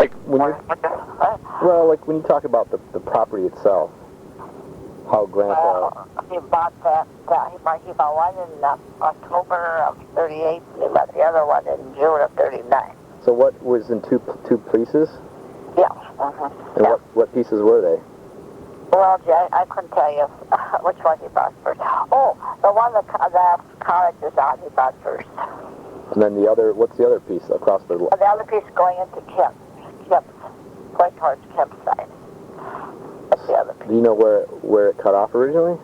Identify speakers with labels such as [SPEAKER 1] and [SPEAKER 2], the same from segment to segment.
[SPEAKER 1] Like when you well, like when you talk about the property itself, how Grandpa.
[SPEAKER 2] Well, he bought that. He bought one in October of '38. He bought the other one in June of '39.
[SPEAKER 1] So what was in two pieces?
[SPEAKER 2] Yeah.
[SPEAKER 1] And what pieces were they?
[SPEAKER 2] Well, Jay, I couldn't tell you which one he bought first. Oh, the one that cottages on he bought first.
[SPEAKER 1] And then the other, what's the other piece across the?
[SPEAKER 2] The other piece going into Kemp's, going towards Kemp's side. That's the other piece.
[SPEAKER 1] Do you know where it cut off originally?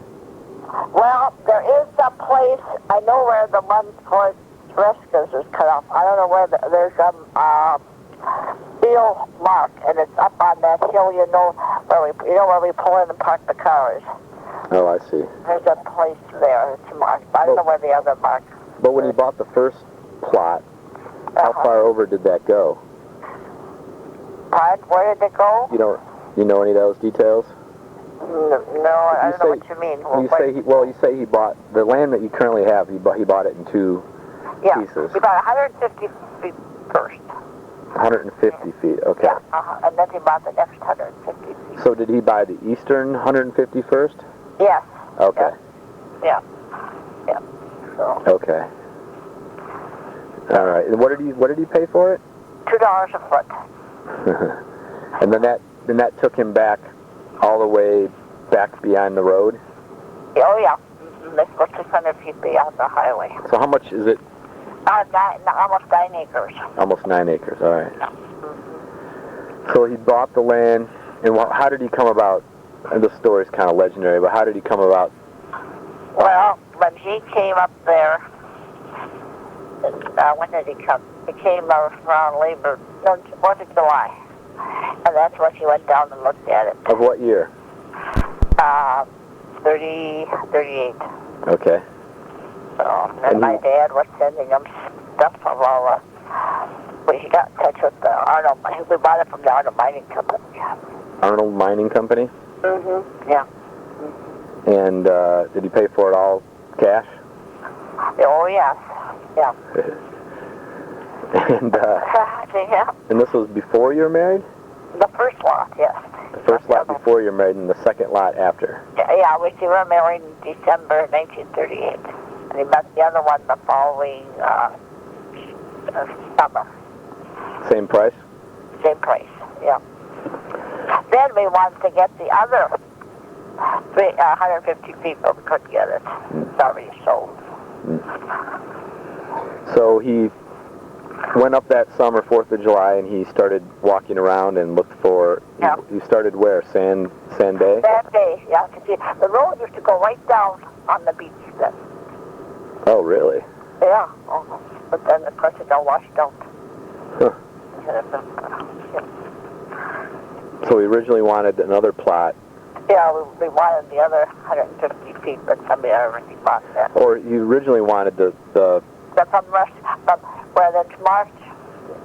[SPEAKER 2] Well, there is a place, I know where the one towards Resca's is cut off. I don't know where there's a steel mark, and it's up on that hill, where we pull in and park the cars.
[SPEAKER 1] Oh, I see.
[SPEAKER 2] There's a place there that's marked. I don't know where the other mark.
[SPEAKER 1] But when you bought the first plot, how far over did that go?
[SPEAKER 2] Pardon? Where did it go?
[SPEAKER 1] You know any of those details?
[SPEAKER 2] No, I don't know what you mean.
[SPEAKER 1] You say he bought the land that you currently have. He bought it in two pieces.
[SPEAKER 2] He bought 150 feet first.
[SPEAKER 1] 150 feet. Okay.
[SPEAKER 2] Yeah, and then he bought the next 150 feet.
[SPEAKER 1] So did he buy the eastern 150 first?
[SPEAKER 2] Yes.
[SPEAKER 1] Okay.
[SPEAKER 2] Yeah. So.
[SPEAKER 1] Okay. All right. And what did he pay for it?
[SPEAKER 2] $2 a foot.
[SPEAKER 1] And then that took him back all the way back beyond the road?
[SPEAKER 2] Oh yeah. Let's go 600 feet beyond the highway.
[SPEAKER 1] So how much is it?
[SPEAKER 2] Almost 9 acres.
[SPEAKER 1] Almost 9 acres. All right. So he bought the land, and how did he come about? And the story's kind of legendary, but how did he come about?
[SPEAKER 2] Well, when he came up there, when did he come? He came around Labor, no, 4th of July. And that's when he went down and looked at it.
[SPEAKER 1] Of what year?
[SPEAKER 2] 38.
[SPEAKER 1] Okay.
[SPEAKER 2] So, and my dad was sending him stuff of all he got in touch with the Arnold. We bought it from the Arnold Mining Company.
[SPEAKER 1] Arnold Mining Company?
[SPEAKER 2] Mm-hmm. Yeah.
[SPEAKER 1] And did he pay for it all cash?
[SPEAKER 2] Oh, yes. Yeah.
[SPEAKER 1] And and this was before you were married?
[SPEAKER 2] The first lot, yes.
[SPEAKER 1] The first lot before you were married, and the second lot after?
[SPEAKER 2] Yeah, we were married in December 1938. And he met the other one the following summer.
[SPEAKER 1] Same price?
[SPEAKER 2] Same price, yeah. Then we wanted to get the other 150 feet, but we couldn't get it. It's already sold.
[SPEAKER 1] So he went up that summer, 4th of July, and he started walking around and looked for...
[SPEAKER 2] Yeah.
[SPEAKER 1] He started where? Sand Bay?
[SPEAKER 2] Sand Bay, yeah. The road used to go right down on the beach then.
[SPEAKER 1] Oh, really?
[SPEAKER 2] Yeah. But then, of course, it all washed out.
[SPEAKER 1] Huh. So he originally wanted another plot.
[SPEAKER 2] Yeah, we wanted the other 150 feet, but somebody already bought that.
[SPEAKER 1] Or you originally wanted the
[SPEAKER 2] From where it's marked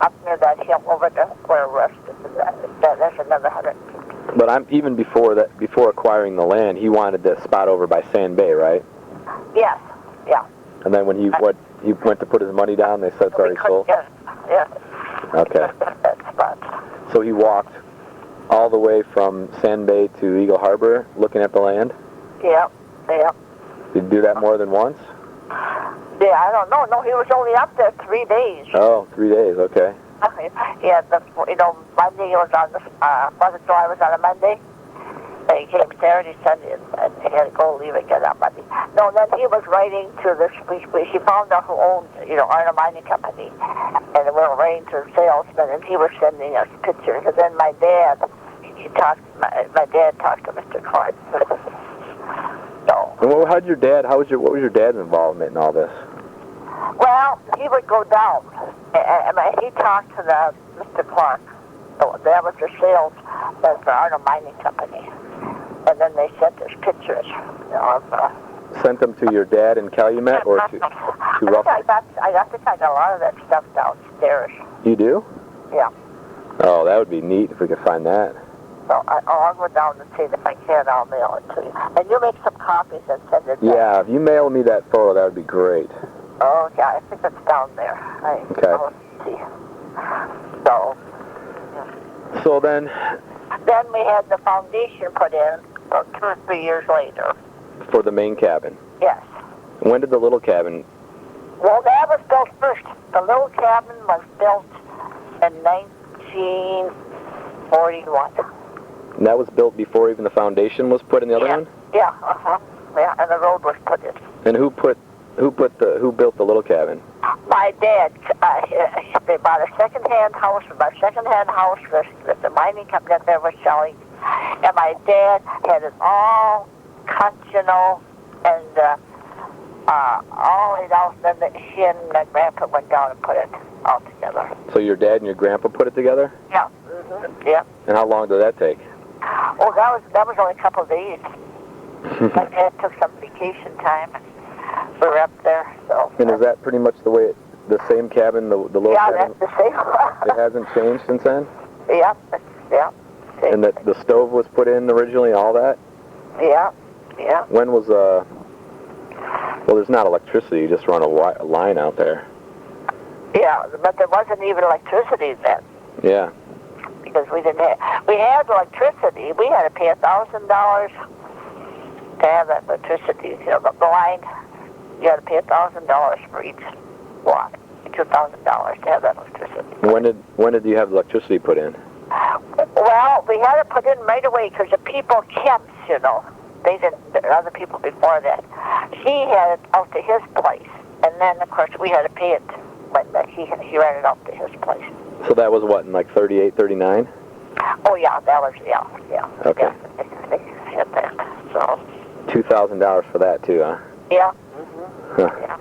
[SPEAKER 2] up near that hill over to where Rust is. There's another 150.
[SPEAKER 1] But even before acquiring the land, he wanted this spot over by Sand Bay, right?
[SPEAKER 2] Yes. Yeah.
[SPEAKER 1] And then when he went to put his money down, they said it's already sold?
[SPEAKER 2] Yes.
[SPEAKER 1] Okay.
[SPEAKER 2] That spot.
[SPEAKER 1] So he walked all the way from Sand Bay to Eagle Harbor looking at the land?
[SPEAKER 2] Yeah.
[SPEAKER 1] Did he do that more than once?
[SPEAKER 2] Yeah, I don't know. No, he was only up there 3 days.
[SPEAKER 1] Oh, 3 days, okay.
[SPEAKER 2] Yeah, Monday he was on the, 4th of July was on a Monday. And he came Saturday, Sunday, and he had to go leave again on Monday. No, then he was writing to she found out who owned, Arnold Mining Company. And we were writing to the salesman, and he was sending us pictures. And then my dad talked to Mr. Clark. So.
[SPEAKER 1] And what was your dad's involvement in all this?
[SPEAKER 2] Well, he would go down, and he talked to Mr. Clark. So that was the sales of the Arnold Mining Company. And then they sent us pictures of...
[SPEAKER 1] Sent them to your dad in Calumet or to Russell?
[SPEAKER 2] I got a lot of that stuff downstairs.
[SPEAKER 1] You do?
[SPEAKER 2] Yeah.
[SPEAKER 1] Oh, that would be neat if we could find that.
[SPEAKER 2] So I'll go down and see it. If I can, I'll mail it to you. And you make some copies and send it back.
[SPEAKER 1] Yeah, if you mail me that photo, that would be great.
[SPEAKER 2] Oh, yeah, I think it's down there.
[SPEAKER 1] Okay.
[SPEAKER 2] I'll see. So, yeah.
[SPEAKER 1] So then
[SPEAKER 2] we had the foundation put in about 2 or 3 years later.
[SPEAKER 1] for the main cabin.
[SPEAKER 2] Yes.
[SPEAKER 1] When did the little cabin?
[SPEAKER 2] Well, that was built first. The little cabin was built in 1941.
[SPEAKER 1] And that was built before even the foundation was put in the other one?
[SPEAKER 2] Yeah, yeah, and the road was put in.
[SPEAKER 1] And who built the little cabin?
[SPEAKER 2] My dad, they bought a second-hand house. The mining company that they were selling. And my dad had it all cut, and all laid out. Then she and my grandpa went down and put it all together.
[SPEAKER 1] So your dad and your grandpa put it together?
[SPEAKER 2] Yeah. Yeah.
[SPEAKER 1] And how long did that take?
[SPEAKER 2] Well, that was only a couple of days. My dad took some vacation time, and we were up there. So.
[SPEAKER 1] And is that pretty much the same cabin, the little cabin?
[SPEAKER 2] Yeah, that's the same.
[SPEAKER 1] It hasn't changed since then?
[SPEAKER 2] Yeah.
[SPEAKER 1] And the stove was put in originally, all that?
[SPEAKER 2] Yeah.
[SPEAKER 1] When was, well, there's not electricity, you just run a line out there.
[SPEAKER 2] Yeah, but there wasn't even electricity then.
[SPEAKER 1] Yeah.
[SPEAKER 2] Because we had electricity. We had to pay $1,000 to have that electricity. The line, you had to pay $1,000 for each block. $2,000 to have that electricity.
[SPEAKER 1] When did you have electricity put in?
[SPEAKER 2] Well, we had it put in right away because the people camps, they didn't, other people before that. He had it out to his place, and then, of course, we had to pay it when he ran it out to his place.
[SPEAKER 1] So that was what, in like 38, 39?
[SPEAKER 2] Oh, yeah, that was, yeah.
[SPEAKER 1] Okay.
[SPEAKER 2] Yeah, they had that, so.
[SPEAKER 1] $2,000 for that, too, huh?
[SPEAKER 2] Yeah.
[SPEAKER 1] Huh.
[SPEAKER 2] Yeah.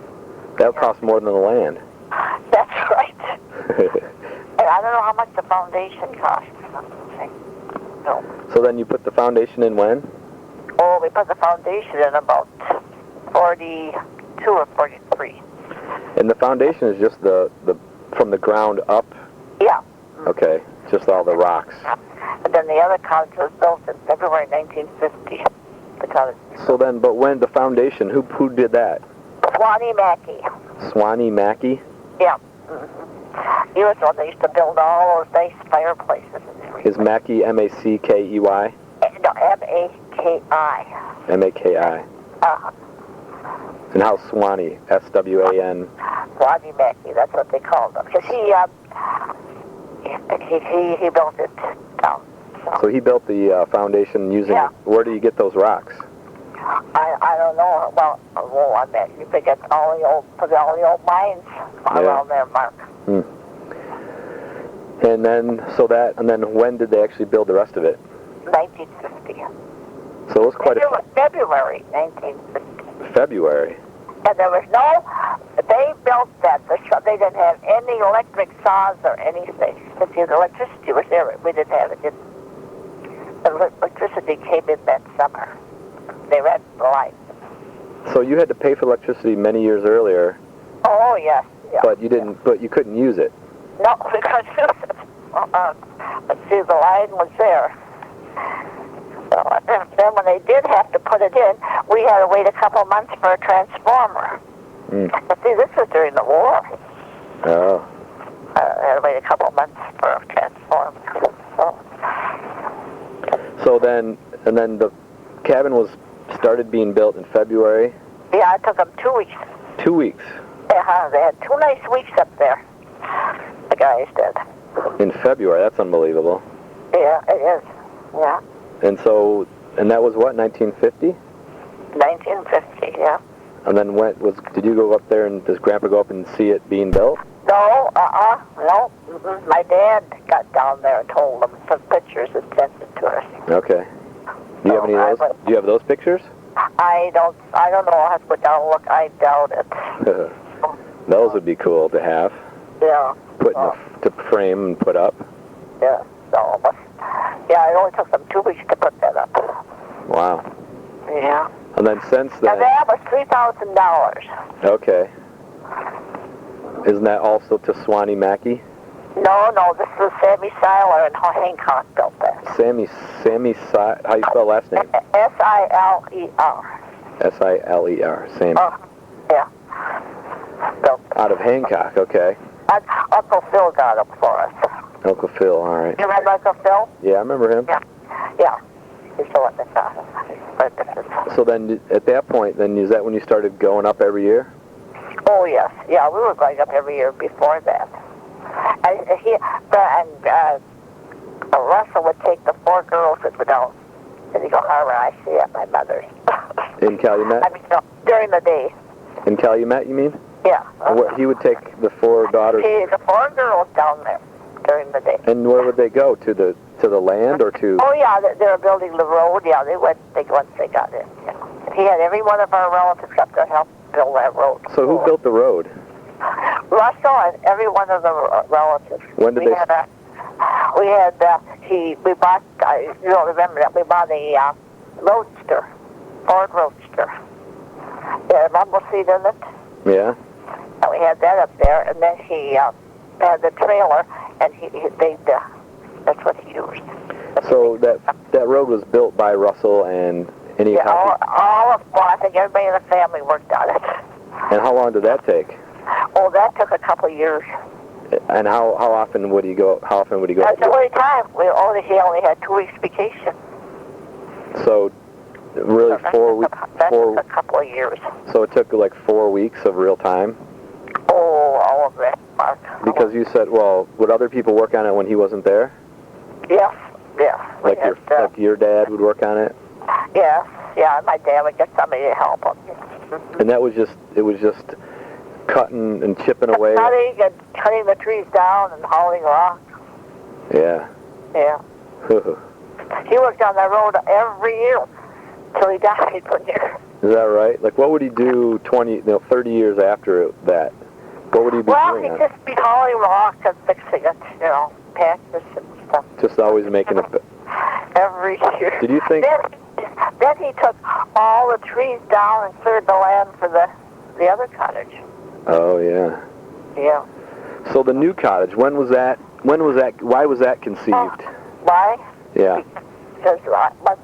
[SPEAKER 1] That would cost more than the land.
[SPEAKER 2] That's right. And I don't know how much the foundation cost. No.
[SPEAKER 1] So then you put the foundation in when?
[SPEAKER 2] Oh, we put the foundation in about 42 or 43.
[SPEAKER 1] And the foundation is just the from the ground up?
[SPEAKER 2] Yeah.
[SPEAKER 1] Okay, just all the rocks.
[SPEAKER 2] And then the other cottage was built in February 1950. The cottage.
[SPEAKER 1] So then, but when the foundation, who did that?
[SPEAKER 2] Swanee Mackey.
[SPEAKER 1] Swanee Mackey?
[SPEAKER 2] Yeah. He was the one that used to build all those nice fireplaces and everything.
[SPEAKER 1] Is Mackey M-A-C-K-E-Y?
[SPEAKER 2] No, M-A-K-I.
[SPEAKER 1] M-A-K-I.
[SPEAKER 2] Uh-huh.
[SPEAKER 1] And how's Swanee? S-W-A-N?
[SPEAKER 2] Swanee Mackey, that's what they called him. Because he built it down.
[SPEAKER 1] So he built the foundation using, where do you get those rocks?
[SPEAKER 2] I don't know. Well, I bet you could get all the old mines around there, Mark.
[SPEAKER 1] And then, and then when did they actually build the rest of it?
[SPEAKER 2] 1950.
[SPEAKER 1] So it was quite
[SPEAKER 2] February 1950.
[SPEAKER 1] February.
[SPEAKER 2] And there was they built that. They didn't have any electric saws or anything. But the electricity was there. We didn't have it. The electricity came in that summer. They ran the lights.
[SPEAKER 1] So you had to pay for electricity many years earlier.
[SPEAKER 2] Oh, yes. Yeah.
[SPEAKER 1] But you didn't. But you couldn't use it.
[SPEAKER 2] No, we couldn't use it. Let's see, the line was there. So, then when they did have to put it in, we had to wait a couple months for a transformer. But see, this was during the war.
[SPEAKER 1] Oh.
[SPEAKER 2] I had to wait a couple months for a transformer.
[SPEAKER 1] So then, and then the cabin was started being built in February?
[SPEAKER 2] Yeah, it took them 2 weeks.
[SPEAKER 1] 2 weeks?
[SPEAKER 2] Yeah, they had 2 nice weeks up there. The guys did.
[SPEAKER 1] In February? That's unbelievable.
[SPEAKER 2] Yeah, it is. Yeah.
[SPEAKER 1] And so, and that was what, 1950?
[SPEAKER 2] 1950, yeah.
[SPEAKER 1] And then did you go up there and does Grandpa go up and see it being built?
[SPEAKER 2] No, no. My dad got down there and told them, took pictures and sent it to us.
[SPEAKER 1] Okay. Do you have any of those? Do you have those pictures?
[SPEAKER 2] I don't know. I'll have to go down and look. I doubt it.
[SPEAKER 1] Those would be cool to have.
[SPEAKER 2] Yeah.
[SPEAKER 1] To frame and put up.
[SPEAKER 2] Yeah. So, yeah, it only took them 2 weeks to put that up.
[SPEAKER 1] Wow.
[SPEAKER 2] Yeah.
[SPEAKER 1] And then since then...
[SPEAKER 2] And that was $3,000.
[SPEAKER 1] Okay. Isn't that also to Swanee Mackey?
[SPEAKER 2] No, this is Sammy Seiler and Hancock built that.
[SPEAKER 1] Sammy Seiler, how you spell last name?
[SPEAKER 2] S-I-L-E-R.
[SPEAKER 1] S-I-L-E-R, Sammy.
[SPEAKER 2] Yeah. Built it.
[SPEAKER 1] Out of Hancock, okay.
[SPEAKER 2] Uncle Phil got them for us.
[SPEAKER 1] Uncle Phil, all right.
[SPEAKER 2] You remember Uncle Phil?
[SPEAKER 1] Yeah, I remember him.
[SPEAKER 2] Yeah. He's the one that got it.
[SPEAKER 1] So then, at that point, then is that when you started going up every year?
[SPEAKER 2] Oh, yes. Yeah, we were going up every year before that. Russell would take the 4 girls that were down in Eagle Harbor, I see at my mother's.
[SPEAKER 1] In Calumet?
[SPEAKER 2] I mean, no, during the day.
[SPEAKER 1] In Calumet, you mean?
[SPEAKER 2] Yeah.
[SPEAKER 1] He would take the 4 daughters.
[SPEAKER 2] The 4 girls down there during the day.
[SPEAKER 1] And where would they go? To the land or to?
[SPEAKER 2] Oh yeah, they were building the road. Yeah, they went. Once they got in. Yeah. He had every one of our relatives up to help build that road.
[SPEAKER 1] So who built the road?
[SPEAKER 2] Russell and every one of the relatives.
[SPEAKER 1] When did
[SPEAKER 2] we bought. You don't remember that? We bought a Roadster, Ford Roadster. It had a rumble seat in it.
[SPEAKER 1] Yeah.
[SPEAKER 2] And we had that up there, and then he had the trailer, and that's what he used.
[SPEAKER 1] So that road was built by Russell and any
[SPEAKER 2] all of I think everybody in the family worked on it.
[SPEAKER 1] And how long did that take?
[SPEAKER 2] Oh, that took a couple of years.
[SPEAKER 1] And how often would he go? How often would he go?
[SPEAKER 2] That's the only time. He only had 2 weeks vacation.
[SPEAKER 1] So really 4 weeks.
[SPEAKER 2] That took a couple of years.
[SPEAKER 1] So it took like 4 weeks of real time.
[SPEAKER 2] Oh, all of that, Mark.
[SPEAKER 1] Because you said, well, would other people work on it when he wasn't there?
[SPEAKER 2] Yes, yeah.
[SPEAKER 1] Like your dad would work on it?
[SPEAKER 2] Yes, yeah. My dad would get somebody to help him.
[SPEAKER 1] And it was just cutting and chipping away.
[SPEAKER 2] Cutting the trees down and hauling rocks.
[SPEAKER 1] Yeah.
[SPEAKER 2] Yeah. He worked on that road every year till he died one year.
[SPEAKER 1] Is that right? Like, what would he do 30 years after that? What would he be doing?
[SPEAKER 2] Well, he'd just be hauling rocks and fixing it, patches and stuff.
[SPEAKER 1] Just always making it.
[SPEAKER 2] Every year.
[SPEAKER 1] Did you think?
[SPEAKER 2] Then he took all the trees down and cleared the land for the other cottage.
[SPEAKER 1] Oh yeah.
[SPEAKER 2] Yeah.
[SPEAKER 1] So the new cottage, when was that? Why was that conceived?
[SPEAKER 2] Why?
[SPEAKER 1] Yeah.
[SPEAKER 2] Because once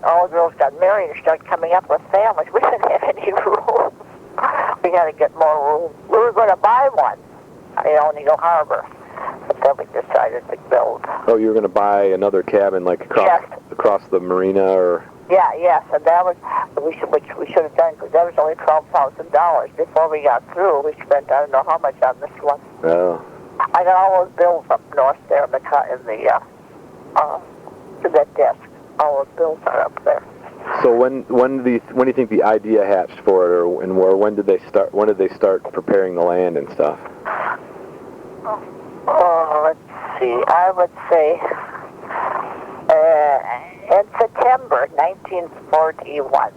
[SPEAKER 2] all the girls got married and started coming up with families, we didn't have any room. We had to get more room. We were going to buy one in Eagle Harbor, but then we decided to build.
[SPEAKER 1] Oh, you were going to buy another cabin like across the marina, or?
[SPEAKER 2] Yeah, yes, and that was which we should have done, because that was only $12,000 before we got through. We spent I don't know how much on this one.
[SPEAKER 1] Oh.
[SPEAKER 2] I got all those bills up north there in that desk. All those bills are up there.
[SPEAKER 1] So when do you think the idea hatched for it, or when did they start? When did they start preparing the land and stuff?
[SPEAKER 2] Oh, let's see. I would say in September 1941,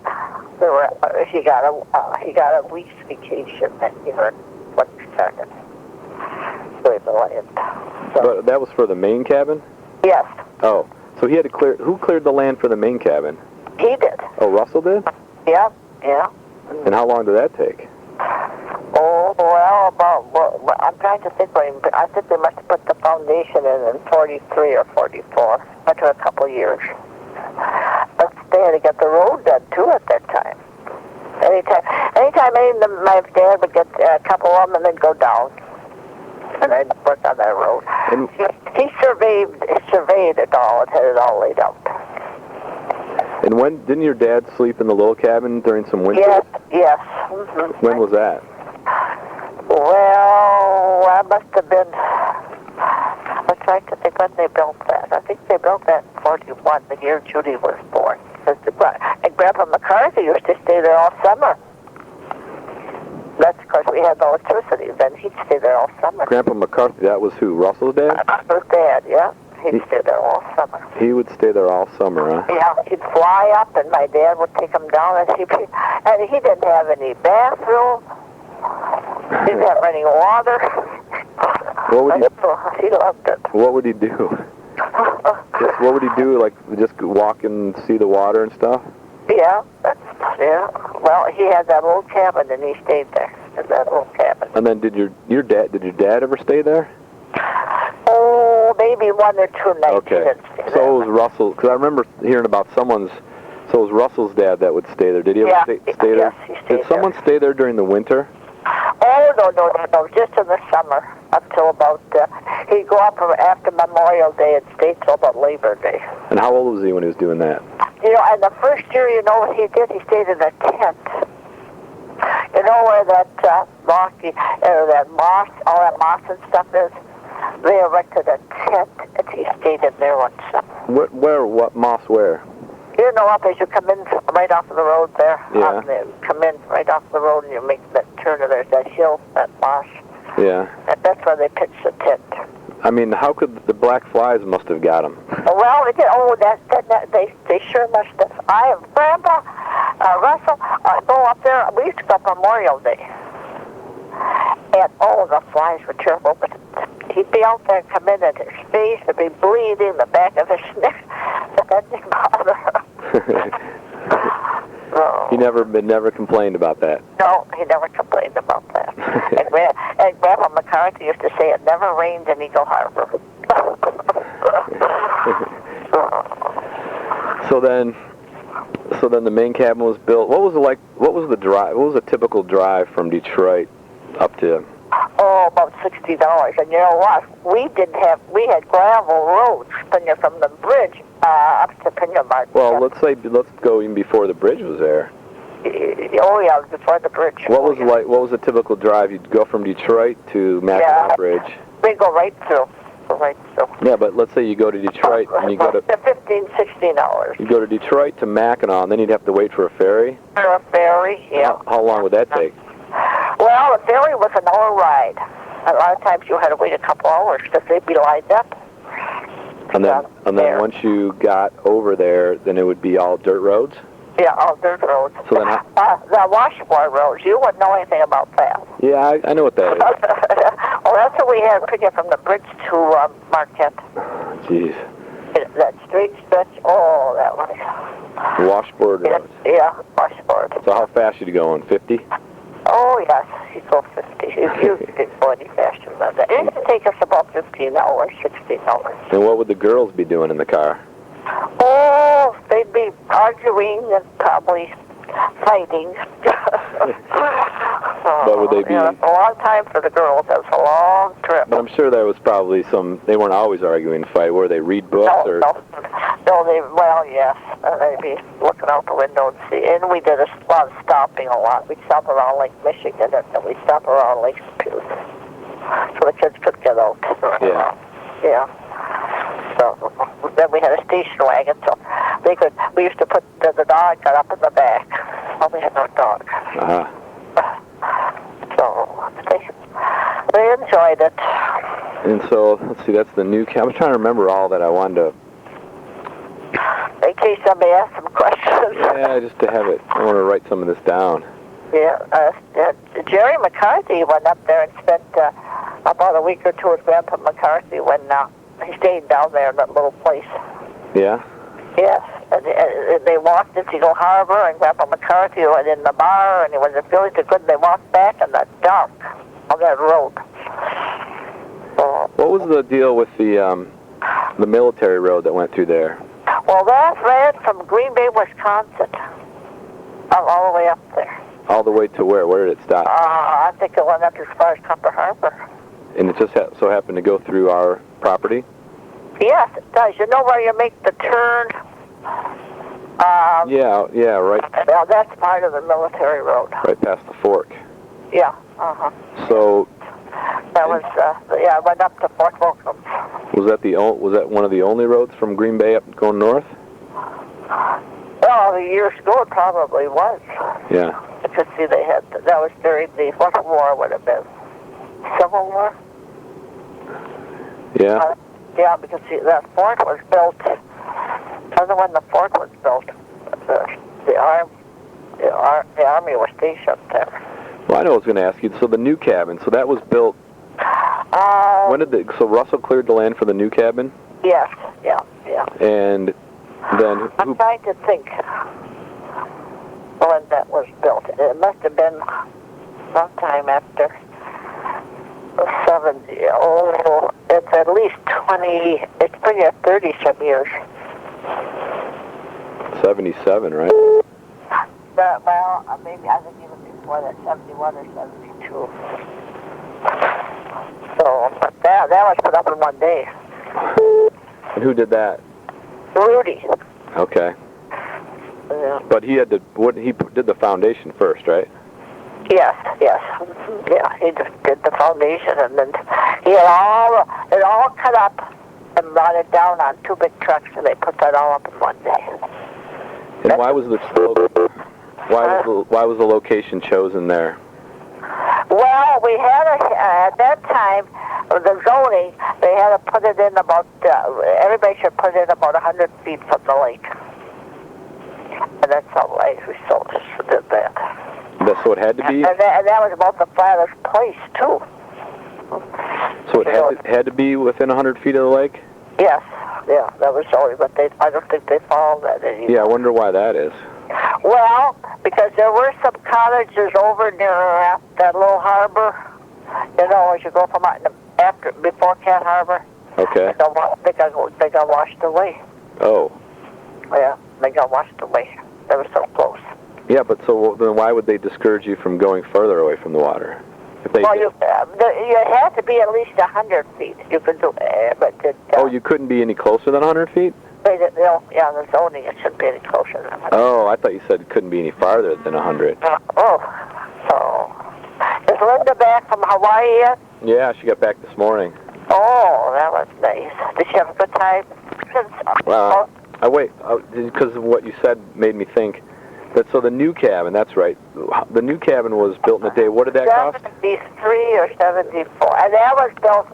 [SPEAKER 2] he got a week's vacation that year when he started doing the land. So,
[SPEAKER 1] but that was for the main cabin?
[SPEAKER 2] Yes.
[SPEAKER 1] Oh, so he had to clear. Who cleared the land for the main cabin?
[SPEAKER 2] He did.
[SPEAKER 1] Oh, Russell did?
[SPEAKER 2] Yeah, yeah.
[SPEAKER 1] And how long did that take?
[SPEAKER 2] Oh, well, I'm trying to think. I think they must have put the foundation in 43 or 44. That took a couple of years. But they had to get the road done, too, at that time. Anytime my dad would get a couple of them and then go down. And I'd work on that road.
[SPEAKER 1] And
[SPEAKER 2] he surveyed it all and had it all laid out.
[SPEAKER 1] And didn't your dad sleep in the little cabin during some winter?
[SPEAKER 2] Yes. Mm-hmm.
[SPEAKER 1] When was that?
[SPEAKER 2] Well, I must have been. I'm trying to think when they built that. I think they built that in 41, the year Judy was born. And Grandpa McCarthy used to stay there all summer. That's because we had no electricity. Then he'd stay there all summer.
[SPEAKER 1] Grandpa McCarthy, that was who? Russell's dad?
[SPEAKER 2] Russell's dad, yeah. He'd stay there all summer.
[SPEAKER 1] He would stay there all summer, huh?
[SPEAKER 2] Yeah, he'd fly up, and my dad would take him down, and he didn't have any bathroom. He didn't have any water. He loved it.
[SPEAKER 1] What would he do? What would he do? Like just walk and see the water and stuff?
[SPEAKER 2] Yeah. Well, he had that old cabin, and he stayed there in that old cabin.
[SPEAKER 1] And then did your dad ever stay there?
[SPEAKER 2] Oh, maybe 1 or 2 nights.
[SPEAKER 1] Okay. So it was Russell, because I remember hearing about so it was Russell's dad that would stay there. Did he ever stay there?
[SPEAKER 2] Yes, he stayed
[SPEAKER 1] Did someone stay there during the winter?
[SPEAKER 2] Oh, No. Just in the summer until about. He'd go up after Memorial Day and stay till about Labor Day.
[SPEAKER 1] And how old was he when he was doing that?
[SPEAKER 2] And the first year, you know what he did? He stayed in a tent. You know where that all that moss and stuff is? They erected a tent, and he stayed in there one summer.
[SPEAKER 1] What moss where?
[SPEAKER 2] You know, up as you come in right off of the road there.
[SPEAKER 1] Yeah.
[SPEAKER 2] Come in right off the road, and you make that turn, and there's that hill, that moss.
[SPEAKER 1] Yeah.
[SPEAKER 2] And that's where they pitched the tent.
[SPEAKER 1] I mean, how could the black flies must have got him?
[SPEAKER 2] Well, they sure must have. Grandpa, Russell, go up there. We used to go up Memorial Day. And, the flies were terrible. But he'd be out there and come in, and his face would be bleeding, the back of his neck. But that didn't bother him.
[SPEAKER 1] He never complained about that.
[SPEAKER 2] No, he never complained about that. and Grandpa McCarthy used to say it never rained in Eagle Harbor.
[SPEAKER 1] So then the main cabin was built. What was it like? What was the drive? What was a typical drive from Detroit up to?
[SPEAKER 2] Oh, about $60. And you know what? We had gravel roads from the bridge up to Pinyon Market.
[SPEAKER 1] Well, let's go even before the bridge was there.
[SPEAKER 2] Oh yeah, before the bridge.
[SPEAKER 1] What was a typical drive? You'd go from Detroit to Mackinac Bridge.
[SPEAKER 2] We go right through.
[SPEAKER 1] Yeah, but let's say you go to Detroit and you go to
[SPEAKER 2] 16 hours.
[SPEAKER 1] You go to Detroit to Mackinac, and then you'd have to wait for a ferry.
[SPEAKER 2] For a ferry, yeah.
[SPEAKER 1] How long would that take?
[SPEAKER 2] Well, the ferry was an hour ride. A lot of times you had to wait a couple hours because they'd be lined up.
[SPEAKER 1] And then once you got over there, then it would be all dirt roads?
[SPEAKER 2] Yeah, all dirt roads.
[SPEAKER 1] So then
[SPEAKER 2] the washboard roads, you wouldn't know anything about that.
[SPEAKER 1] Yeah, I know what that is.
[SPEAKER 2] Well, that's what we had picking from the bridge to Marquette.
[SPEAKER 1] Jeez.
[SPEAKER 2] That straight stretch, that way.
[SPEAKER 1] Washboard roads.
[SPEAKER 2] Yeah, washboard.
[SPEAKER 1] So how fast should you go on, 50?
[SPEAKER 2] Oh, yes, you go 50. You didn't go any faster than that. It used to take us about 15 hours, 16 hours.
[SPEAKER 1] And what would the girls be doing in the car?
[SPEAKER 2] Oh, they'd be arguing and probably fighting.
[SPEAKER 1] But would they be...
[SPEAKER 2] Yeah, it's a long time for the girls. That was a long trip.
[SPEAKER 1] But I'm sure there was probably they weren't always arguing and fight. Were they read books?
[SPEAKER 2] Yes. They'd be looking out the window and see. And we did a lot of stopping a lot. We'd stop around Lake Michigan, and we'd stop around Lake Superior. So the kids could get out.
[SPEAKER 1] Yeah.
[SPEAKER 2] Yeah. So then we had a station wagon, so we used to put the dog got up in the back. Well, we had no dog.
[SPEAKER 1] Uh-huh.
[SPEAKER 2] So they enjoyed it.
[SPEAKER 1] And so, let's see, that's the new cabin. I'm trying to remember all that I wanted to...
[SPEAKER 2] In case somebody asks some questions.
[SPEAKER 1] Yeah, just to have it. I want to write some of this down.
[SPEAKER 2] Yeah. Jerry McCarthy went up there and spent about a week or two with Grandpa McCarthy when he stayed down there in that little place.
[SPEAKER 1] Yeah?
[SPEAKER 2] Yes. And they walked into Eagle Harbor, and Grandpa McCarthy went in the bar, and he was feeling too good, and they walked back in the dark on that road.
[SPEAKER 1] What was the deal with the military road that went through there?
[SPEAKER 2] Well, that ran from Green Bay, Wisconsin, all the way up there.
[SPEAKER 1] All the way to where? Where did it stop?
[SPEAKER 2] I think it went up as far as Copper Harbor.
[SPEAKER 1] And it just so happened to go through our property?
[SPEAKER 2] Yes, it does. You know where you make the turn?
[SPEAKER 1] Yeah, right.
[SPEAKER 2] Well, that's part of the military road.
[SPEAKER 1] Right past the fork.
[SPEAKER 2] Yeah, uh-huh.
[SPEAKER 1] So...
[SPEAKER 2] That was, I went up to Fort Wilkins.
[SPEAKER 1] Was that one of the only roads from Green Bay up going north?
[SPEAKER 2] Well, years ago it probably was.
[SPEAKER 1] Yeah.
[SPEAKER 2] Because see, that was during the what war would have been? Civil War?
[SPEAKER 1] Yeah.
[SPEAKER 2] Yeah, because see, that fort was built. When the fort was built, the army was stationed there.
[SPEAKER 1] Well, I know I was going to ask you. So the new cabin. So that was built. So Russell cleared the land for the new cabin?
[SPEAKER 2] Yes. Yeah.
[SPEAKER 1] And then
[SPEAKER 2] I'm trying to think when that was built. It must have been sometime after 70. Oh, it's at least 20. It's pretty 30-some years.
[SPEAKER 1] 77, right?
[SPEAKER 2] Well, maybe I think even before that, 71 or 72. So, but that was put up in one day.
[SPEAKER 1] And who did that?
[SPEAKER 2] Rudy.
[SPEAKER 1] Okay.
[SPEAKER 2] Yeah.
[SPEAKER 1] But he had to. He did the foundation first, right?
[SPEAKER 2] Yes. Yeah, he just did the foundation, and then he had it all cut up and brought it down on 2 big trucks, and they put that all up in one day.
[SPEAKER 1] And why was the location chosen there?
[SPEAKER 2] Well, we had at that time, the zoning, they had to put it in about, everybody should put it in about 100 feet from the lake. And that's how we so did that.
[SPEAKER 1] So it had to be?
[SPEAKER 2] And that was about the flattest place, too.
[SPEAKER 1] So it had to be within 100 feet of the lake?
[SPEAKER 2] Yes, yeah, that was only, but I don't think they followed that anymore.
[SPEAKER 1] Yeah, I wonder why that is.
[SPEAKER 2] Well, because there were some cottages over near that little harbor, as you go from before Cat Harbor.
[SPEAKER 1] Okay.
[SPEAKER 2] They got washed away.
[SPEAKER 1] Oh.
[SPEAKER 2] Yeah, they got washed away. They were so close.
[SPEAKER 1] Yeah, but so then why would they discourage you from going further away from the water? If they
[SPEAKER 2] you had to be at least 100 feet. You could do but
[SPEAKER 1] you couldn't be any closer than 100 feet?
[SPEAKER 2] The zoning, it shouldn't be any closer than 100.
[SPEAKER 1] Oh, I thought you said it couldn't be any farther than 100.
[SPEAKER 2] So is Linda back from Hawaii yet?
[SPEAKER 1] Yeah, she got back this morning.
[SPEAKER 2] Oh, that was nice. Did she have a good time?
[SPEAKER 1] Because of what you said made me think that, so the new cabin, that's right, the new cabin was built in a day. What did that cost?
[SPEAKER 2] 73 or 74. And that was built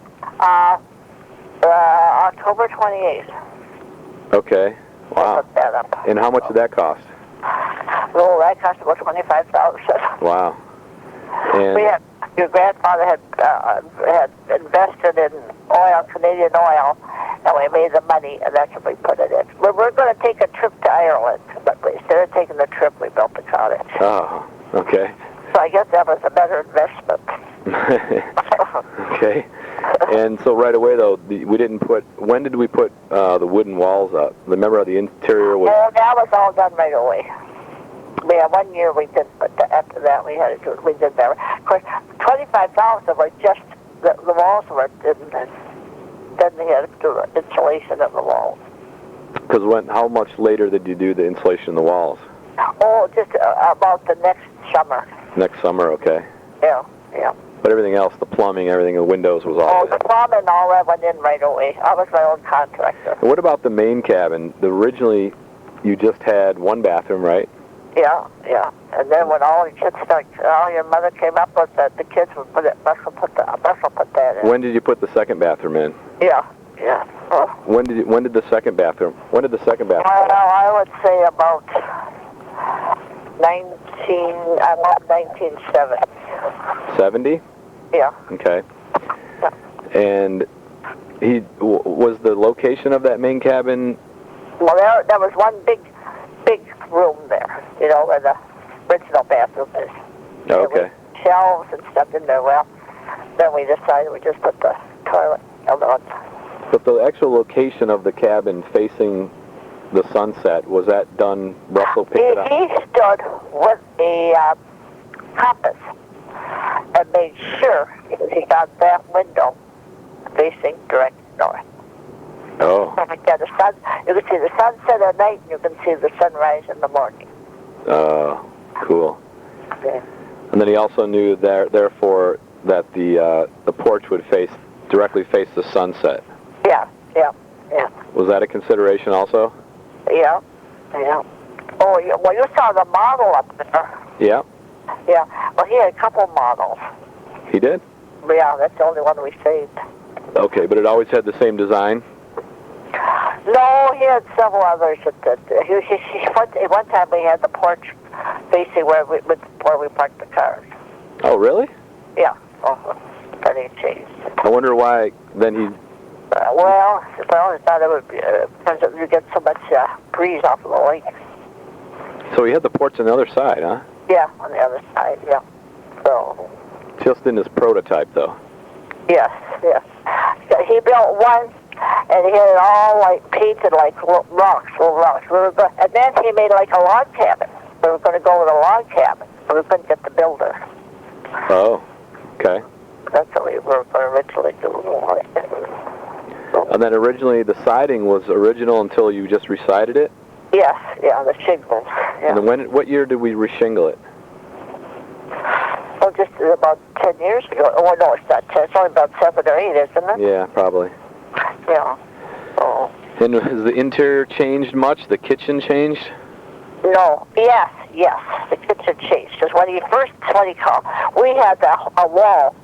[SPEAKER 2] October 28th.
[SPEAKER 1] Okay. Wow.
[SPEAKER 2] Put that up.
[SPEAKER 1] And how much did that cost?
[SPEAKER 2] Oh, that cost about $25,000.
[SPEAKER 1] Wow. And
[SPEAKER 2] your grandfather had invested in oil, Canadian oil, and we made the money, and that's what we put it in. We're going to take a trip to Ireland, but instead of taking the trip, we built the cottage.
[SPEAKER 1] Oh, okay.
[SPEAKER 2] So I guess that was a better investment.
[SPEAKER 1] Okay. And so right away, though, when did we put the wooden walls up? Remember the interior was...
[SPEAKER 2] Oh, that was all done right away. Yeah, 1 year we did, but after that we had to do it. We did that. Of course, $25,000 were just the walls were, and then they had to do the insulation of the walls.
[SPEAKER 1] Because how much later did you do the insulation of the walls?
[SPEAKER 2] Oh, just about the next summer.
[SPEAKER 1] Next summer, okay.
[SPEAKER 2] Yeah.
[SPEAKER 1] But everything else, the plumbing, everything, the windows was all...
[SPEAKER 2] Oh, the plumbing and all that went in right away. I was my own contractor.
[SPEAKER 1] And what about the main cabin? Originally, you just had one bathroom, right?
[SPEAKER 2] Yeah. And then when all your mother came up with that, the kids would put that in.
[SPEAKER 1] When did you put the second bathroom in?
[SPEAKER 2] Yeah. Oh.
[SPEAKER 1] When did the second bathroom?
[SPEAKER 2] Well, I would say about 1970.
[SPEAKER 1] 70?
[SPEAKER 2] Yeah.
[SPEAKER 1] Okay. And was the location of that main cabin?
[SPEAKER 2] Well, there was one big room there, where the original bathroom is.
[SPEAKER 1] Oh, okay.
[SPEAKER 2] Shelves and stuff in there. Well, then we decided we just put the toilet on.
[SPEAKER 1] But the actual location of the cabin facing the sunset, was that done, Russell picked it up?
[SPEAKER 2] He stood with a compass and made sure he got that window facing direct north.
[SPEAKER 1] Oh.
[SPEAKER 2] Yeah, you can see the sunset at night, and you can see the sunrise in the morning.
[SPEAKER 1] Oh, cool.
[SPEAKER 2] Okay.
[SPEAKER 1] And then he also knew therefore that the porch would directly face the sunset.
[SPEAKER 2] Yeah.
[SPEAKER 1] Was that a consideration also?
[SPEAKER 2] Yeah. Oh, well, you saw the model up there.
[SPEAKER 1] Yeah.
[SPEAKER 2] Yeah. Well, he had a couple models.
[SPEAKER 1] He did?
[SPEAKER 2] Yeah, that's the only one we saved.
[SPEAKER 1] Okay, but it always had the same design?
[SPEAKER 2] No, he had several others. One time we had the porch facing where we parked the cars.
[SPEAKER 1] Oh, really?
[SPEAKER 2] Yeah. That ain't changed.
[SPEAKER 1] I wonder why then he...
[SPEAKER 2] Well, I thought it would be because you get so much breeze off of the lake.
[SPEAKER 1] So he had the porch on the other side, huh?
[SPEAKER 2] Yeah, on the other side, yeah. So...
[SPEAKER 1] Just in his prototype, though.
[SPEAKER 2] Yes. So he built one, and he had it all painted like little rocks. And then he made like a log cabin. We were going to go with a log cabin, but we couldn't get the builder.
[SPEAKER 1] Oh, okay.
[SPEAKER 2] That's what we were originally doing.
[SPEAKER 1] And then originally the siding was original until you just resided it?
[SPEAKER 2] Yes, yeah, the shingles. Yeah.
[SPEAKER 1] And then what year did we reshingle it?
[SPEAKER 2] Well, just about 10 years ago. Oh, no, it's not 10. It's only about 7 or 8, isn't it?
[SPEAKER 1] Yeah, probably.
[SPEAKER 2] Yeah. Oh.
[SPEAKER 1] And has the interior changed much? The kitchen changed?
[SPEAKER 2] No. Yes. The kitchen changed. Because when he called, we had a wall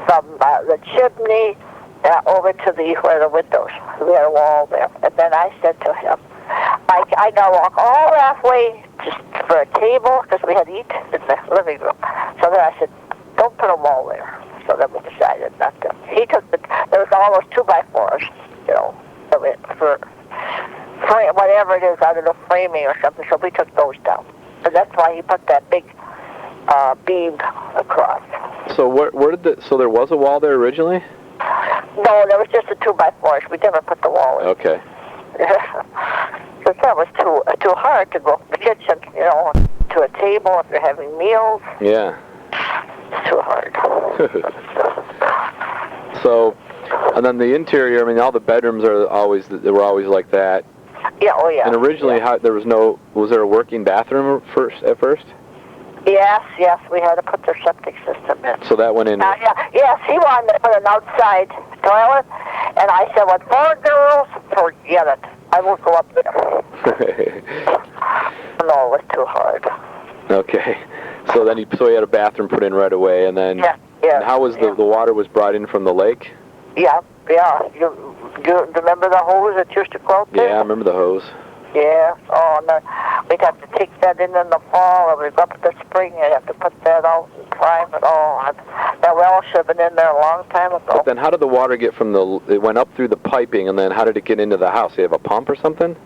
[SPEAKER 2] from the chimney over to where the windows. We had a wall there. And then I said to him, I got to walk all halfway just for a table because we had to eat in the living room. So then I said, don't put a wall there. So then we decided not to. He took there was all those 2x4s, for whatever it is, I don't know, framing or something. So we took those down. And that's why he put that big beam across.
[SPEAKER 1] So where did so there was a wall there originally?
[SPEAKER 2] No, there was just the 2x4s. We never put the wall in.
[SPEAKER 1] Okay.
[SPEAKER 2] Because that was too hard to go from the kitchen, to a table if you're having meals.
[SPEAKER 1] Yeah.
[SPEAKER 2] It's too hard.
[SPEAKER 1] So, and then the interior, I mean, all the bedrooms were always like that.
[SPEAKER 2] Yeah, oh yeah.
[SPEAKER 1] And originally,
[SPEAKER 2] yeah.
[SPEAKER 1] Was there a working bathroom at first?
[SPEAKER 2] Yes, we had to put their septic system in.
[SPEAKER 1] So that went in.
[SPEAKER 2] Yes, he wanted to put an outside toilet, and I said, with 4 girls, forget it. I won't go up there. No, it was too hard.
[SPEAKER 1] Okay. So then he had a bathroom put in right away, and then...
[SPEAKER 2] Yeah.
[SPEAKER 1] And how was the water was brought in from the lake?
[SPEAKER 2] Yeah. You remember the hose that used to go out there?
[SPEAKER 1] Yeah, I remember the hose.
[SPEAKER 2] Yeah. Oh, no. We'd have to take that in the fall, and we'd go up at the spring, and have to put that out and prime it. Oh, that well should have been in there a long time ago.
[SPEAKER 1] But then how did the water get from it went up through the piping, and then how did it get into the house? Do you have a pump or something?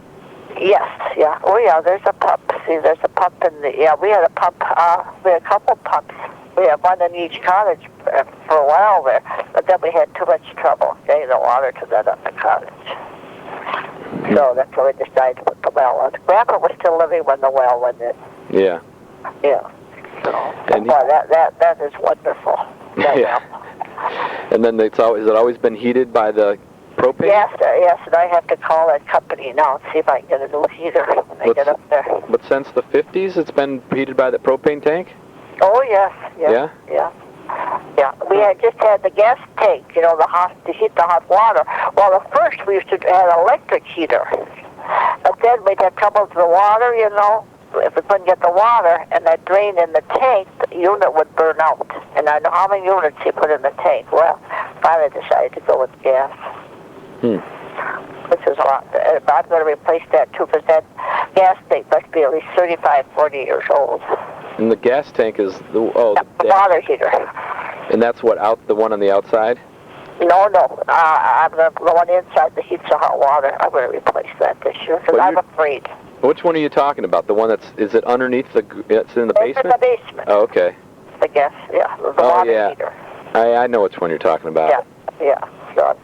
[SPEAKER 2] Yes, yeah. Oh, yeah, there's a pump. See, there's a pump we had a pump, we had a couple pumps. We had one in each cottage for a while there, but then we had too much trouble getting the water to that other cottage. So that's why we decided to put the well on. Grandpa was still living when the well went in.
[SPEAKER 1] Yeah.
[SPEAKER 2] Yeah. So,
[SPEAKER 1] and
[SPEAKER 2] that is wonderful.
[SPEAKER 1] Yeah. And then has it always been heated by the propane?
[SPEAKER 2] Yes, and I have to call that company now and see if I can get a new heater when I get up there.
[SPEAKER 1] But since the 50s, it's been heated by the propane tank?
[SPEAKER 2] Oh, yes.
[SPEAKER 1] Yeah?
[SPEAKER 2] Yeah. We had just had the gas tank, to heat the hot water. Well, at first we used to have an electric heater. But then we'd have trouble with the water, if we couldn't get the water, and that drain in the tank, the unit would burn out. And I know how many units he put in the tank. Well, finally decided to go with gas. Which is a lot. I'm going to replace that, too, because that gas tank must be at least 35, 40 years old.
[SPEAKER 1] And the gas tank is the
[SPEAKER 2] water heater.
[SPEAKER 1] And that's the one on the outside?
[SPEAKER 2] No. I'm the one inside that heats the hot water. I'm going to replace that this year because I'm afraid.
[SPEAKER 1] Which one are you talking about? The one is it underneath it's in the basement?
[SPEAKER 2] It's in the basement.
[SPEAKER 1] Oh, okay.
[SPEAKER 2] The gas, the water heater.
[SPEAKER 1] I know which one you're talking about.
[SPEAKER 2] Yeah. So,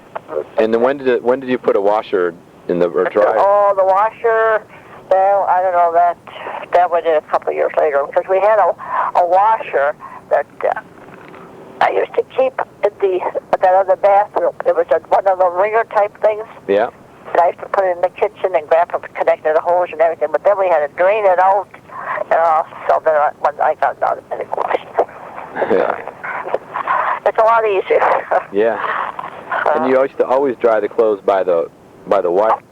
[SPEAKER 1] and then when did you put a washer in the dryer?
[SPEAKER 2] Oh, the washer. Well, I don't know, that went in a couple of years later because we had a washer that I used to keep in that other bathroom. It was one of the ringer type things.
[SPEAKER 1] Yeah.
[SPEAKER 2] And I used to put it in the kitchen and Grandpa connected the hose and everything, but then we had to drain it out, so then when I got an automatic washer.
[SPEAKER 1] Yeah.
[SPEAKER 2] It's a lot easier.
[SPEAKER 1] Yeah. And you used to always dry the clothes by the wife?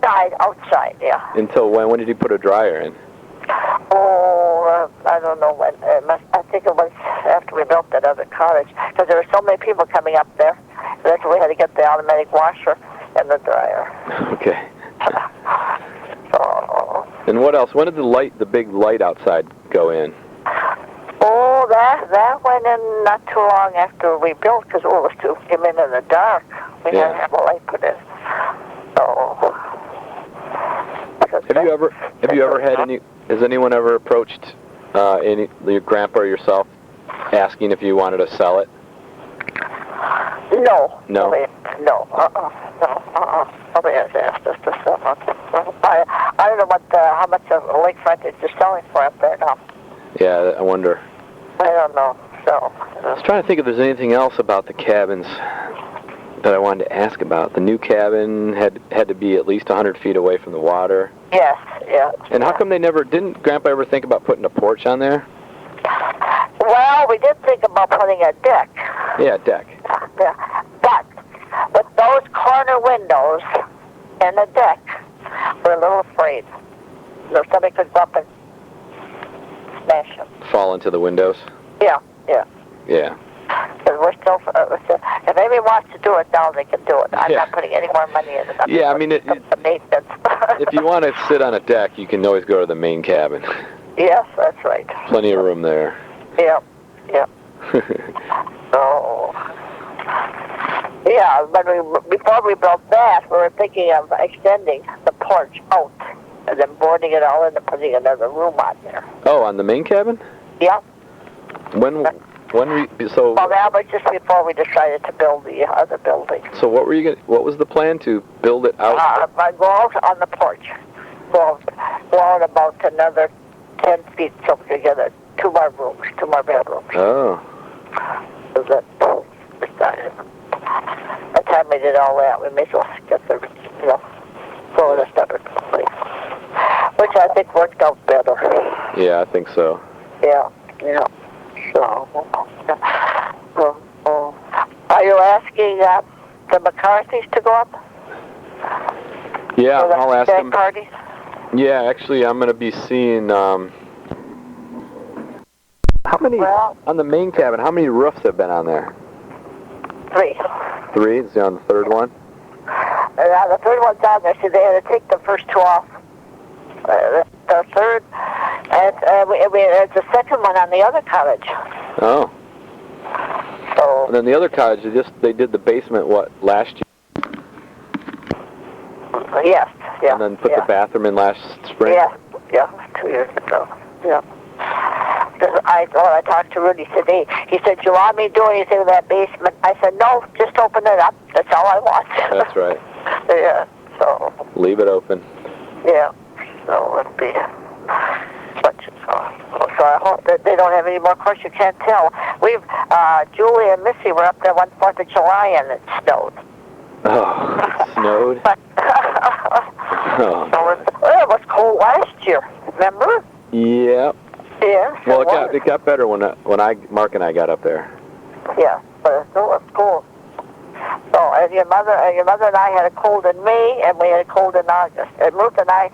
[SPEAKER 2] Outside, yeah.
[SPEAKER 1] Until when? When did you put a dryer in?
[SPEAKER 2] Oh, I don't know when. I think it was after we built that other cottage, because there were so many people coming up there. That's why we had to get the automatic washer and the dryer.
[SPEAKER 1] Okay. And what else? When did the big light outside go in?
[SPEAKER 2] Oh, that went in not too long after we built, because it came in the dark. We had to have a light put in. So. Have you ever had any? Has anyone ever approached your grandpa or yourself, asking if you wanted to sell it?
[SPEAKER 1] No.
[SPEAKER 2] No. Nobody has asked us to sell it. I don't know how much of a lake frontage is selling for up there now.
[SPEAKER 1] Yeah, I wonder.
[SPEAKER 2] I don't know. So
[SPEAKER 1] I was trying to think if there's anything else about the cabins that I wanted to ask about. The new cabin had to be at least 100 feet away from the water.
[SPEAKER 2] Yes, yeah.
[SPEAKER 1] And how come they didn't Grandpa ever think about putting a porch on there?
[SPEAKER 2] Well, we did think about putting a deck.
[SPEAKER 1] Yeah, deck.
[SPEAKER 2] Yeah. But with those corner windows and the deck, we're a little afraid. Somebody could go up and smash them.
[SPEAKER 1] Fall into the windows?
[SPEAKER 2] Yeah, yeah.
[SPEAKER 1] Yeah.
[SPEAKER 2] Because we're still, if anybody wants to do it now, they can do it. I'm not putting any more money in it.
[SPEAKER 1] Yeah, I mean,
[SPEAKER 2] the maintenance.
[SPEAKER 1] if you want to sit on a deck, you can always go to the main cabin.
[SPEAKER 2] Yes, that's right.
[SPEAKER 1] Plenty of room there.
[SPEAKER 2] Yeah, yeah. So, yeah, but before we built that, we were thinking of extending the porch out and then boarding it all in and putting another room on there.
[SPEAKER 1] Oh, on the main cabin?
[SPEAKER 2] Yeah.
[SPEAKER 1] Well,
[SPEAKER 2] that was just before we decided to build the other building.
[SPEAKER 1] So what was the plan, to build it out?
[SPEAKER 2] I go out on the porch. Go out about another 10 feet so we could get 2 more rooms, 2 more bedrooms.
[SPEAKER 1] Oh.
[SPEAKER 2] So that decided. By the time we did all that, we may as well get the, go in a separate place. Which I think worked out better.
[SPEAKER 1] Yeah, I think so.
[SPEAKER 2] Yeah, yeah. So, are you asking the McCarthys to go up?
[SPEAKER 1] Yeah, I'll ask them.
[SPEAKER 2] Parties?
[SPEAKER 1] Yeah, actually, I'm going to be seeing, how many, on the main cabin, how many roofs have been on there?
[SPEAKER 2] 3.
[SPEAKER 1] 3? Is it on the third one?
[SPEAKER 2] The third one's on there, so they had to take the first 2 off. The third, and there's a second one on the other cottage.
[SPEAKER 1] Oh.
[SPEAKER 2] So.
[SPEAKER 1] And then the other cottage, they did the basement, last year?
[SPEAKER 2] Yes, yeah.
[SPEAKER 1] And then put the bathroom in last spring?
[SPEAKER 2] Yeah, 2 years ago. Yeah. I talked to Rudy today. He said, "Do you want me to do anything in that basement?" I said, "No, just open it up. That's all I want."
[SPEAKER 1] That's right.
[SPEAKER 2] Yeah, so.
[SPEAKER 1] Leave it open.
[SPEAKER 2] Yeah, so it'll be. So I hope that they don't have any more questions. You can't tell. Julie and Missy were up there one 4th of July and it snowed.
[SPEAKER 1] Oh, it snowed?
[SPEAKER 2] Oh. It was cold last year, remember?
[SPEAKER 1] Yeah.
[SPEAKER 2] Yeah.
[SPEAKER 1] Well, it got better when Mark and I got up there.
[SPEAKER 2] Yeah, but it still was cold. So, and your mother and I had a cold in May, and we had a cold in August. And Ruth and I,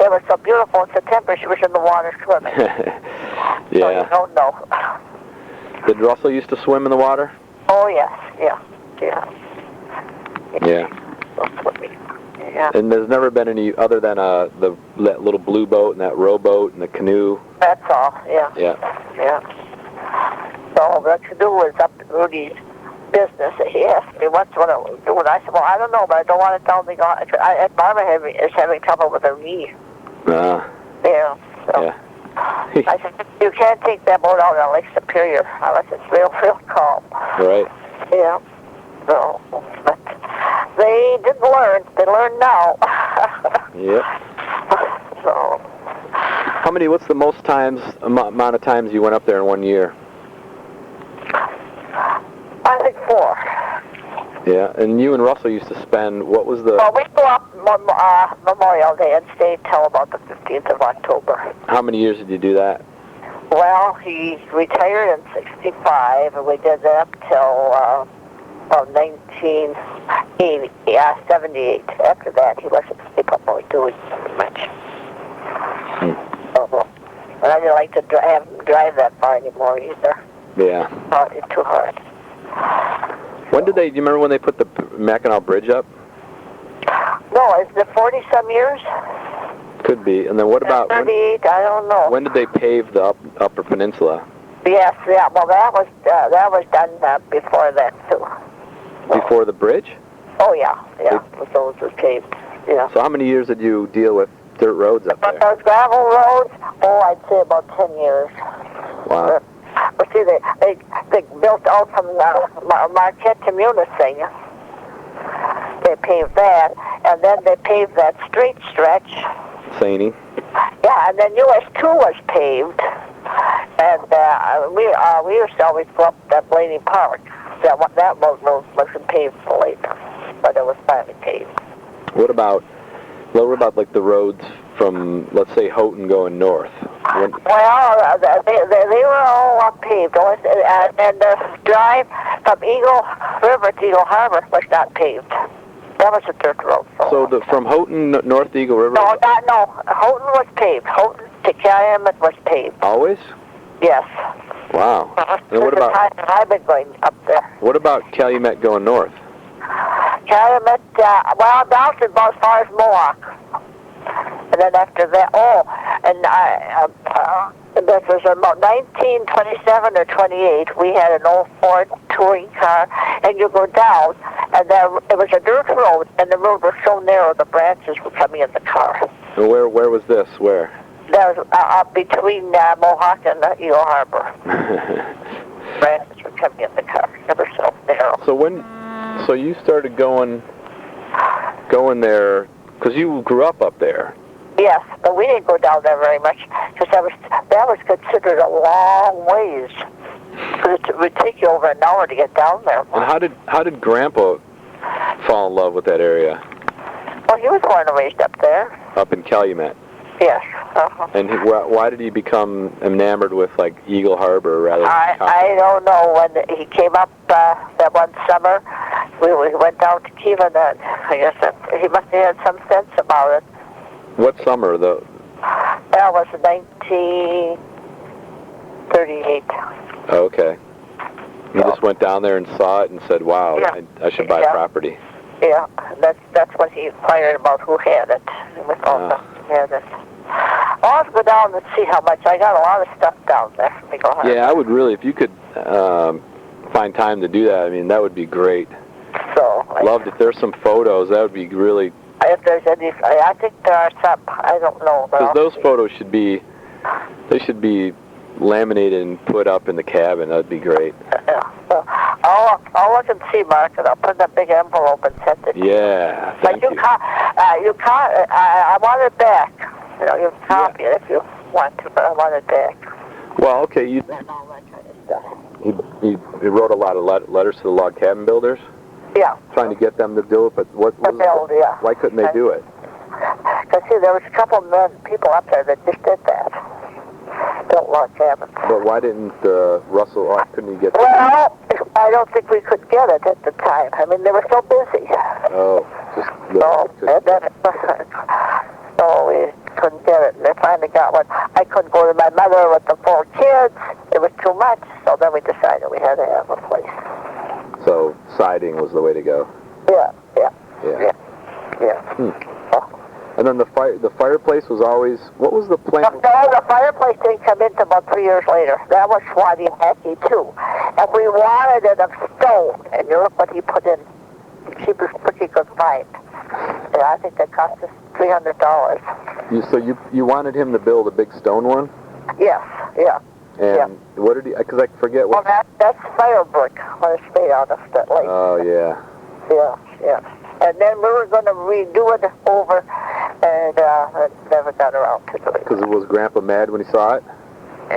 [SPEAKER 2] it was so beautiful in September. She was in the water swimming.
[SPEAKER 1] Yeah.
[SPEAKER 2] So you don't know.
[SPEAKER 1] Did Russell used to swim in the water?
[SPEAKER 2] Oh yes, yeah. Yeah.
[SPEAKER 1] And there's never been any other than that little blue boat and that rowboat and the canoe.
[SPEAKER 2] That's all. Yeah.
[SPEAKER 1] Yeah.
[SPEAKER 2] So the canoe is up to Rudy's business. He asked me once what I was doing. I said, "Well, I don't know, but I don't want to tell me." Barbara is having trouble with her knee. Yeah. So.
[SPEAKER 1] Yeah.
[SPEAKER 2] I said, "You can't take that boat out on Lake Superior unless it's real calm."
[SPEAKER 1] Right.
[SPEAKER 2] Yeah. So, but they didn't learn. They learn now.
[SPEAKER 1] Yep.
[SPEAKER 2] So.
[SPEAKER 1] What's the most amount of times you went up there in 1 year?
[SPEAKER 2] I think 4.
[SPEAKER 1] Yeah, and you and Russell used to spend, what was the...
[SPEAKER 2] Well, we go up Memorial Day and stay till about the 15th of October.
[SPEAKER 1] How many years did you do that?
[SPEAKER 2] Well, he retired in 65, and we did that up till 78. After that, he wasn't capable of doing much. And I didn't like to drive that far anymore either.
[SPEAKER 1] Yeah.
[SPEAKER 2] It's too hard.
[SPEAKER 1] Do you remember when they put the Mackinac Bridge up?
[SPEAKER 2] No, is it 40-some years?
[SPEAKER 1] Could be. And then what about...
[SPEAKER 2] 38, I don't know.
[SPEAKER 1] When did they pave the Upper Peninsula?
[SPEAKER 2] Yes, yeah. Well, that was done before that, too.
[SPEAKER 1] Before the bridge?
[SPEAKER 2] Oh, yeah. Those were paved. Yeah.
[SPEAKER 1] So how many years did you deal with dirt roads up there?
[SPEAKER 2] But those gravel roads, I'd say about 10 years.
[SPEAKER 1] Wow.
[SPEAKER 2] But see, they built out from Marquette to Munis thing. They paved that, and then they paved that straight stretch.
[SPEAKER 1] Saney.
[SPEAKER 2] Yeah, and then US 2 was paved, And we used to always go up that Blaney Park. That road wasn't paved for later, but it was finally paved.
[SPEAKER 1] What about like the roads from, let's say, Houghton going north?
[SPEAKER 2] Well, they were all paved, and the drive from Eagle River to Eagle Harbor was not paved. That was a dirt road.
[SPEAKER 1] So from Houghton north to Eagle River?
[SPEAKER 2] No. Houghton was paved. Houghton to Calumet was paved.
[SPEAKER 1] Always?
[SPEAKER 2] Yes.
[SPEAKER 1] Wow. And what about?
[SPEAKER 2] I've been going up there.
[SPEAKER 1] What about Calumet going north?
[SPEAKER 2] Calumet, down to about as far as Mohawk. And then after that, this was about 1927 or 28. We had an old Ford touring car, and you go down, and it was a dirt road, and the road was so narrow the branches were coming in the car.
[SPEAKER 1] And where was this? Where?
[SPEAKER 2] That was up between Mohawk and Eagle Harbor. Branches were coming in the car. It was so narrow.
[SPEAKER 1] So you started going there because you grew up there.
[SPEAKER 2] Yes, but we didn't go down there very much because that was considered a long ways. It would take you over an hour to get down there.
[SPEAKER 1] And how did Grandpa fall in love with that area?
[SPEAKER 2] Well, he was born and raised up there.
[SPEAKER 1] Up in Calumet.
[SPEAKER 2] Yes. Uh-huh.
[SPEAKER 1] And why did he become enamored with like Eagle Harbor rather than
[SPEAKER 2] I don't know. When he came up that one summer, we went down to Kiva, and I guess he must have had some sense about it.
[SPEAKER 1] What summer, though?
[SPEAKER 2] That was 1938.
[SPEAKER 1] Oh, okay. You just went down there and saw it and said, wow,
[SPEAKER 2] yeah.
[SPEAKER 1] I should buy property.
[SPEAKER 2] Yeah, that's when he inquired about who had it. We found out who had it. I'll have to go down and see how much. I got a lot of stuff down there.
[SPEAKER 1] Yeah, I would really, if you could find time to do that, I mean, that would be great.
[SPEAKER 2] So
[SPEAKER 1] Loved it. There's some photos. That would be really...
[SPEAKER 2] If there's any, I think there are some. I don't know.
[SPEAKER 1] Because those photos should be laminated and put up in the cabin. That'd be great.
[SPEAKER 2] Yeah. So I'll look and see, Mark, and I'll put in a big envelope and send it.
[SPEAKER 1] Yeah, thank you.
[SPEAKER 2] I want it back. You know, you can copy it if you want to, but I want it back.
[SPEAKER 1] Well, okay.
[SPEAKER 2] And all that kind of stuff.
[SPEAKER 1] He wrote a lot of letters to the log cabin builders.
[SPEAKER 2] Yeah.
[SPEAKER 1] Trying to get them to do it, but why couldn't they do it?
[SPEAKER 2] Because, see, there was a couple of people up there that just did that. Built log cabins.
[SPEAKER 1] But why didn't Russell, why couldn't he get
[SPEAKER 2] Well, I don't think we could get it at the time. I mean, they were so busy.
[SPEAKER 1] Oh.
[SPEAKER 2] So we couldn't get it. And they finally got one. I couldn't go to my mother with the 4 kids. It was too much. So then we decided we had to have a place.
[SPEAKER 1] So siding was the way to go.
[SPEAKER 2] Yeah.
[SPEAKER 1] And then the fireplace was always, what was the plan?
[SPEAKER 2] No, the fireplace didn't come in until about 3 years later. That was Swati and Hackey too. And we wanted it of stone. And you look what he put in. The cheapest brick he could find. Yeah, I think that cost us $300.
[SPEAKER 1] So you wanted him to build a big stone one?
[SPEAKER 2] Yes, yeah.
[SPEAKER 1] And what did he, because I forget what...
[SPEAKER 2] Well, that's fire brick, what it's made out of, that lake.
[SPEAKER 1] Oh, yeah.
[SPEAKER 2] Yeah. And then we were going to redo it over, and never got around to it.
[SPEAKER 1] Because was Grandpa mad when he saw it?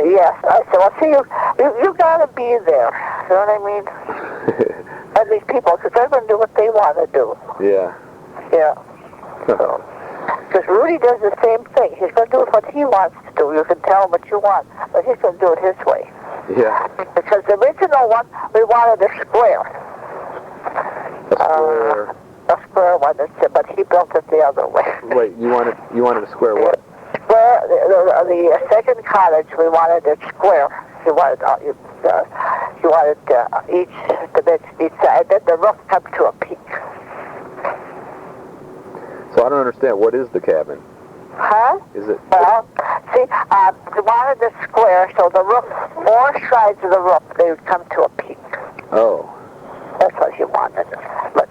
[SPEAKER 2] Yes. I said, well, see, you got to be there. You know what I mean? And these people, because they're going to do what they want to do.
[SPEAKER 1] Yeah.
[SPEAKER 2] Yeah. Because Rudy does the same thing. He's going to do what he wants to do. You can tell him what you want, but he's going to do it his way.
[SPEAKER 1] Yeah.
[SPEAKER 2] Because the original one, we wanted a square. A square one, but he built it the other way.
[SPEAKER 1] Wait, you wanted a square what?
[SPEAKER 2] Square. The second cottage, we wanted it square. You wanted each dimension, each side. Then the roof comes to a peak.
[SPEAKER 1] So I don't understand. What is the cabin?
[SPEAKER 2] Huh?
[SPEAKER 1] Is it?
[SPEAKER 2] Well, see, we wanted the square, so the roof, 4 sides of the roof, they would come to a peak.
[SPEAKER 1] Oh.
[SPEAKER 2] That's what he wanted. But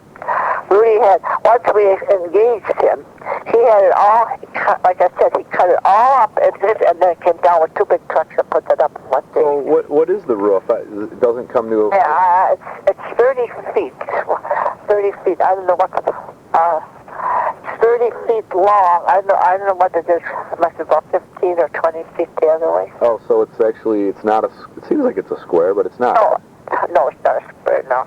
[SPEAKER 2] Rudy had, once we engaged him, he had it all, like I said, he cut it all up, and then came down with 2 big trucks and put it up in one day.
[SPEAKER 1] So what is the roof? It doesn't come to a...
[SPEAKER 2] Yeah, it's 30 feet. 30 feet. I don't know what... 30 feet long. I don't know what it is. must be about 15 or 20 feet the other way.
[SPEAKER 1] Oh, so it's actually, it's not a, it seems like it's a square, but it's not.
[SPEAKER 2] No, it's not a square, no.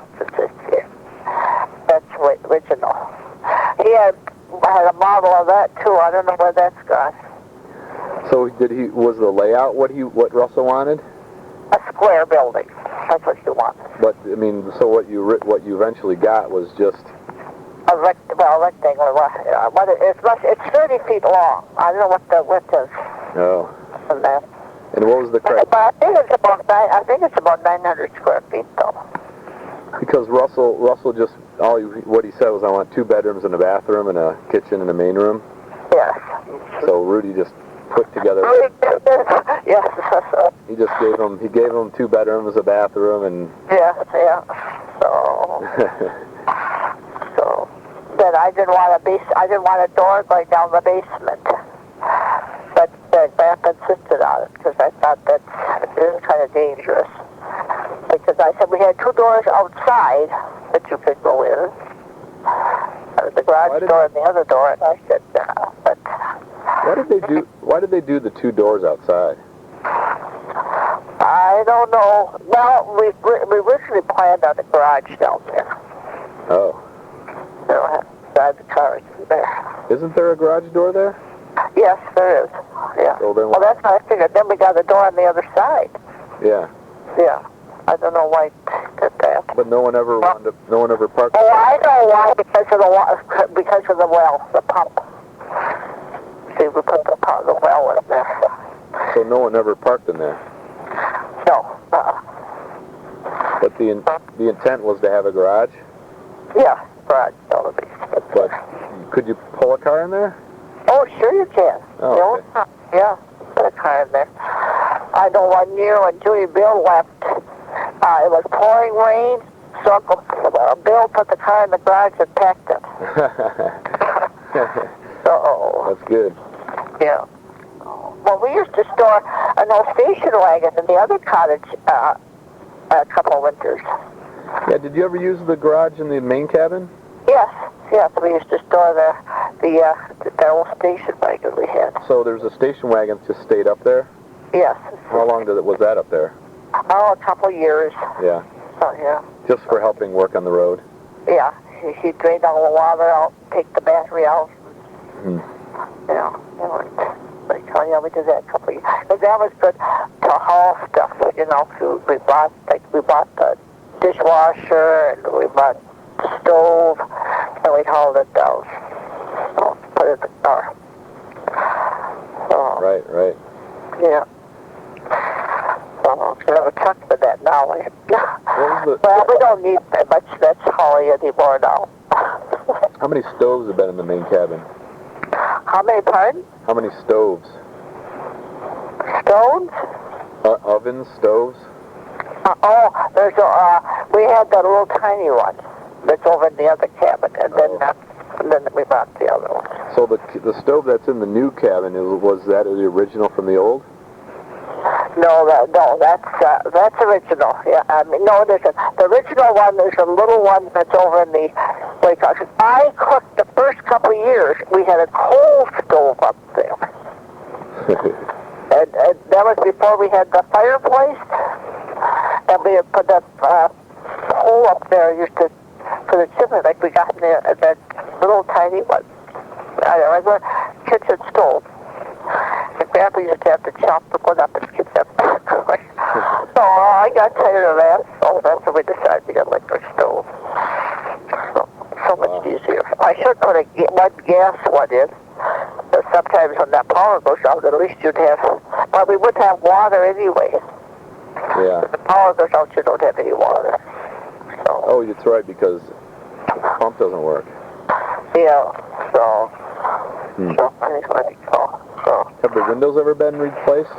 [SPEAKER 2] That's original. He had a model of that, too. I don't know where that's gone.
[SPEAKER 1] So was the layout what Russell wanted?
[SPEAKER 2] A square building. That's what he wanted.
[SPEAKER 1] But, I mean, so what you eventually got was just...
[SPEAKER 2] A rectangle. It's 30 feet long. I don't know what the width is.
[SPEAKER 1] Oh.
[SPEAKER 2] From that.
[SPEAKER 1] And what was the
[SPEAKER 2] But I think it's about 900 square feet, though.
[SPEAKER 1] Because Russell just, what he said was, I want 2 bedrooms and a bathroom and a kitchen and a main room.
[SPEAKER 2] Yes.
[SPEAKER 1] So Rudy just put together...
[SPEAKER 2] Yes.
[SPEAKER 1] He gave him 2 bedrooms, a bathroom, and...
[SPEAKER 2] Yeah. So then I didn't want a door going down the basement. But the grandpa insisted on it because I thought it was kind of dangerous. Because I said we had 2 doors outside that you could go in. The garage door and the other door, and I said, but...
[SPEAKER 1] Why did they do the 2 doors outside?
[SPEAKER 2] I don't know. Well, we originally planned on the garage down there.
[SPEAKER 1] Oh.
[SPEAKER 2] You know, have to drive the cars in there.
[SPEAKER 1] Isn't there a garage door there?
[SPEAKER 2] Yes, there is. Yeah.
[SPEAKER 1] So then
[SPEAKER 2] well, that's what I figured. Then we got a door on the other side.
[SPEAKER 1] Yeah.
[SPEAKER 2] Yeah. I don't know why they did that.
[SPEAKER 1] But no one ever parked.
[SPEAKER 2] Oh, I know why. Because of the well, the pump. See, we put the well in there.
[SPEAKER 1] So no one ever parked in there.
[SPEAKER 2] No.
[SPEAKER 1] But the intent was to have a garage.
[SPEAKER 2] Yeah, garage door.
[SPEAKER 1] But could you pull a car in there?
[SPEAKER 2] Oh, sure you can.
[SPEAKER 1] Oh, okay.
[SPEAKER 2] Yeah, put a car in there. I know one year when Judy Bill left, it was pouring rain, so Uncle Bill put the car in the garage and packed it.
[SPEAKER 1] That's good.
[SPEAKER 2] Yeah. Well, we used to store an old station wagon in the other cottage a couple of winters.
[SPEAKER 1] Yeah, did you ever use the garage in the main cabin?
[SPEAKER 2] Yes, we used to store the old station wagon we had.
[SPEAKER 1] So there's a station wagon just stayed up there?
[SPEAKER 2] Yes.
[SPEAKER 1] How long was that up there?
[SPEAKER 2] Oh, a couple of years.
[SPEAKER 1] Yeah.
[SPEAKER 2] So, yeah.
[SPEAKER 1] Just for helping work on the road?
[SPEAKER 2] Yeah. He drained all the water out, take the battery out.
[SPEAKER 1] Hmm.
[SPEAKER 2] We did that a couple of years. But that was good to haul stuff, We bought the dishwasher, and we bought the stove, and we hauled it down. Put it in the car.
[SPEAKER 1] Right.
[SPEAKER 2] Yeah. We have a truck for that now. Well, we don't need that much hauling anymore now.
[SPEAKER 1] How many stoves have been in the main cabin?
[SPEAKER 2] How many, pardon?
[SPEAKER 1] How many stoves?
[SPEAKER 2] Stones?
[SPEAKER 1] Ovens, stoves?
[SPEAKER 2] We had that little tiny one that's over in the other cabin, and then we bought the other one.
[SPEAKER 1] So the stove that's in the new cabin, was that the original from the old?
[SPEAKER 2] No, that's original. Yeah, no, it isn't. The original one is a little one that's over in the lake house. I cooked the first couple of years. We had a coal stove up there, and that was before we had the fireplace. And we had put that hole up there for the chimney, like we got in there, that little tiny one, a regular kitchen stove. And Grandpa used to have to chop the wood up and get that going. So I got tired of that, so that's when we decided to get an electric stove. So much easier. I should put one gas one in. But sometimes when that power goes out, at least you'd have, well, we wouldn't have water anyway.
[SPEAKER 1] Yeah.
[SPEAKER 2] If the power goes out, you don't have any water. So.
[SPEAKER 1] Oh, that's right, because the pump doesn't work.
[SPEAKER 2] Yeah, so anyway, so.
[SPEAKER 1] Have the windows ever been replaced?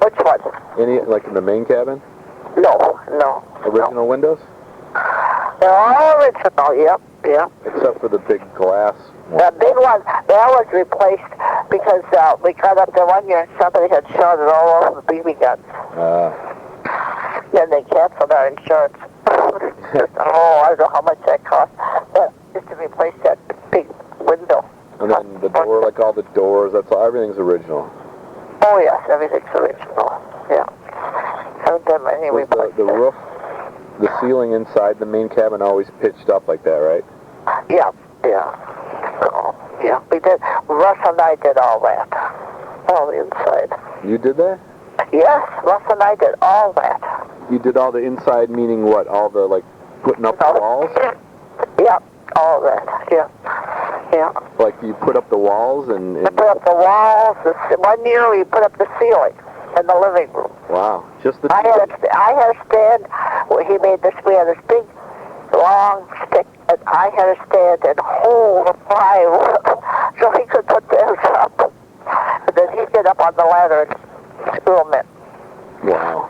[SPEAKER 2] Which one?
[SPEAKER 1] Any, like in the main cabin?
[SPEAKER 2] No.
[SPEAKER 1] Original windows?
[SPEAKER 2] They're all original, yep.
[SPEAKER 1] Except for the big glass one.
[SPEAKER 2] The big one, that was replaced because we got up there one year and somebody had shot it all over the BB guns. Then they canceled our insurance. I don't know how much that cost. Just to replace that big window.
[SPEAKER 1] And then the door, like all the doors, that's all, everything's original.
[SPEAKER 2] Oh yes, everything's original. Yeah. Haven't done any
[SPEAKER 1] Was the roof, the ceiling inside the main cabin always pitched up like that, right?
[SPEAKER 2] Yeah, yeah. So, yeah, we did. Russ and I did all that. All the inside.
[SPEAKER 1] You did that?
[SPEAKER 2] Yes, Russ and I did all that.
[SPEAKER 1] You did all the inside, meaning what? All the, like, putting up the walls?
[SPEAKER 2] Yeah, all that. Yeah. Yeah.
[SPEAKER 1] Like you put up the walls and...
[SPEAKER 2] We put up the walls. One year we put up the ceiling in the living room.
[SPEAKER 1] Wow. Just the...
[SPEAKER 2] I had a stand where he made this. We had this big, long stick, and I had a stand and hold the plywood so he could put those up. And then he'd get up on the ladder and screw them in.
[SPEAKER 1] Wow.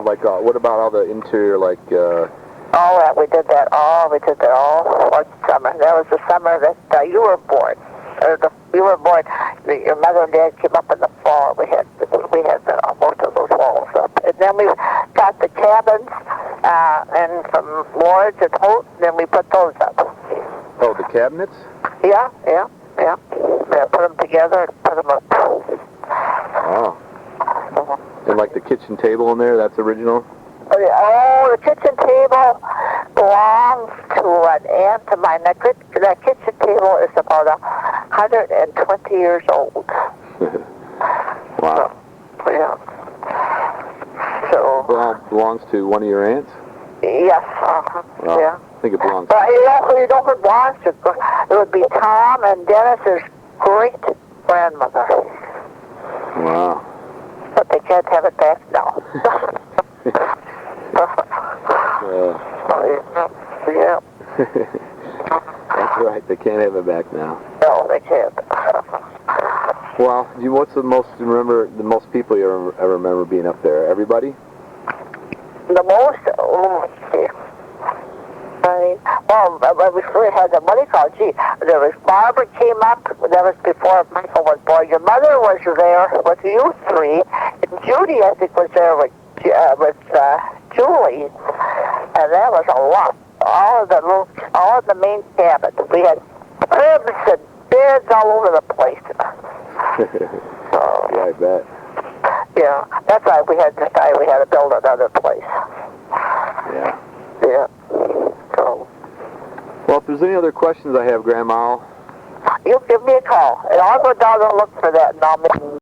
[SPEAKER 1] Like, what about all the interior, like...
[SPEAKER 2] All that, we did that all one summer. That was the summer that you were born. You were born. Your mother and dad came up in the fall. We had most of those walls up. And then we got the cabins and from Lord's and Holt, and then we put those up.
[SPEAKER 1] Oh, the cabinets?
[SPEAKER 2] Yeah. Put them together and put them up.
[SPEAKER 1] Oh. And like the kitchen table in there, that's original?
[SPEAKER 2] Oh, the kitchen table belongs to an aunt of mine. That kitchen table is about 120 years old.
[SPEAKER 1] Wow.
[SPEAKER 2] So, yeah. So.
[SPEAKER 1] Belongs to one of your aunts?
[SPEAKER 2] Yes.
[SPEAKER 1] Well,
[SPEAKER 2] yeah.
[SPEAKER 1] I think it belongs.
[SPEAKER 2] But you know who it belongs to? It would be Tom and Dennis's great grandmother.
[SPEAKER 1] Wow.
[SPEAKER 2] But they can't have it back now. Yeah.
[SPEAKER 1] That's right. They can't have it back now.
[SPEAKER 2] No, they can't.
[SPEAKER 1] Well, what's the most people you ever remember being up there? Everybody?
[SPEAKER 2] The most. Let's see. Well, we sure had the money call. Gee, there was Barbara came up. That was before Michael was born. Your mother was there with you three, and Judy, I think, was there with Julie, and that was a lot. All of the main cabins. We had cribs and beds all over the place.
[SPEAKER 1] Yeah, I bet.
[SPEAKER 2] Yeah, that's why we had to decide we had to build another place.
[SPEAKER 1] Yeah.
[SPEAKER 2] Yeah. So.
[SPEAKER 1] Well, if there's any other questions I have, Grandma,
[SPEAKER 2] You give me a call, and I'll go down and look for that, and I'll make